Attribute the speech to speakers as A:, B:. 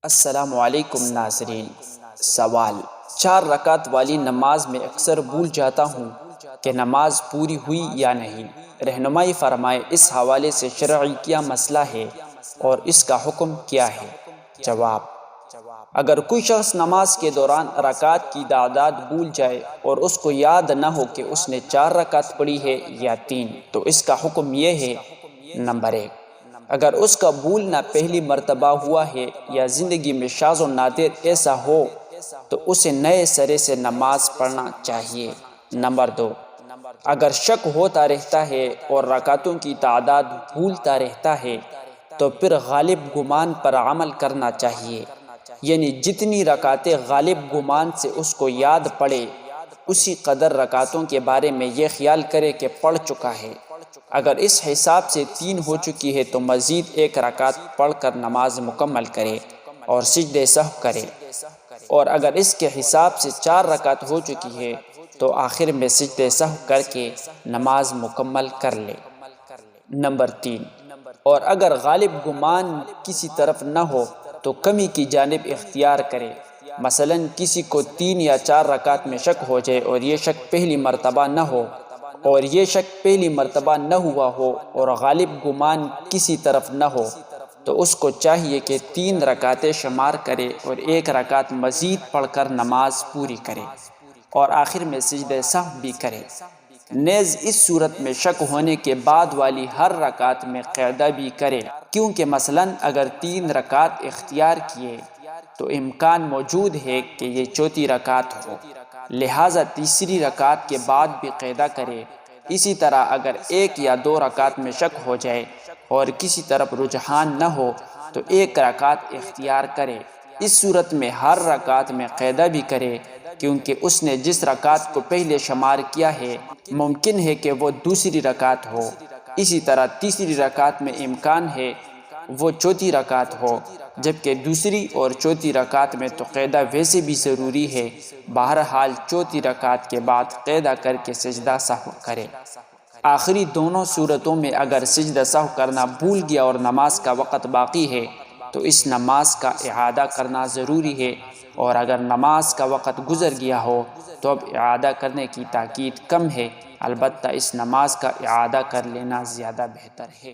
A: السلام علیکم ناظرین۔ سوال: 4 رکعت والی نماز میں اکثر بھول جاتا ہوں کہ نماز پوری ہوئی یا نہیں۔ رہنمائی فرمائے، اس حوالے سے شرعی کیا مسئلہ ہے اور اس کا حکم کیا ہے؟ جواب: اگر کوئی شخص نماز کے دوران رکعات کی تعداد بھول جائے اور اس کو یاد نہ ہو کہ اس نے 4 رکعت پڑھی ہے یا 3، تو اس کا حکم یہ ہے: نمبر 1، اگر اس کا بھولنا پہلی مرتبہ ہوا ہے یا زندگی میں شاذ و نادر ایسا ہو تو اسے نئے سرے سے نماز پڑھنا چاہیے۔ نمبر 2، اگر شک ہوتا رہتا ہے اور رکعتوں کی تعداد بھولتا رہتا ہے تو پھر غالب گمان پر عمل کرنا چاہیے، یعنی جتنی رکعتیں غالب گمان سے اس کو یاد پڑے اسی قدر رکعتوں کے بارے میں یہ خیال کرے کہ پڑھ چکا ہے۔ اگر اس حساب سے 3 ہو چکی ہے تو مزید 1 رکعت پڑھ کر نماز مکمل کرے اور سجدہ سہو کرے، اور اگر اس کے حساب سے 4 رکعت ہو چکی ہے تو آخر میں سجدہ سہو کر کے نماز مکمل کر لے۔ نمبر 3، اور اگر غالب گمان کسی طرف نہ ہو تو کمی کی جانب اختیار کرے۔ مثلا کسی کو 3 یا 4 رکعت میں شک ہو جائے اور یہ شک پہلی مرتبہ نہ ہوا ہو اور غالب گمان کسی طرف نہ ہو تو اس کو چاہیے کہ 3 رکعتیں شمار کرے اور 1 رکعت مزید پڑھ کر نماز پوری کرے اور آخر میں سجدہ سہو بھی کرے۔ نیز اس صورت میں شک ہونے کے بعد والی ہر رکعت میں قاعدہ بھی کرے، کیونکہ مثلا اگر 3 رکعت اختیار کیے تو امکان موجود ہے کہ یہ 4تھی رکعت ہو، لہٰذا تیسری رکعت کے بعد بھی قاعدہ کرے۔ اسی طرح اگر 1 یا 2 رکعت میں شک ہو جائے اور کسی طرف رجحان نہ ہو تو 1 رکعت اختیار کرے۔ اس صورت میں ہر رکعت میں قاعدہ بھی کرے، کیونکہ اس نے جس رکعت کو پہلے شمار کیا ہے ممکن ہے کہ وہ دوسری رکعت ہو، اسی طرح تیسری رکعت میں امکان ہے وہ 4تھی رکعت ہو، جبکہ دوسری اور 4تھی رکعت میں تو قاعدہ ویسے بھی ضروری ہے۔ بہرحال 4تھی رکعت کے بعد قاعدہ کر کے سجدہ سہو کرے۔ آخری دونوں صورتوں میں اگر سجدہ سہو کرنا بھول گیا اور نماز کا وقت باقی ہے تو اس نماز کا اعادہ کرنا ضروری ہے، اور اگر نماز کا وقت گزر گیا ہو تو اب اعادہ کرنے کی تاکید کم ہے، البتہ اس نماز کا اعادہ کر لینا زیادہ بہتر ہے۔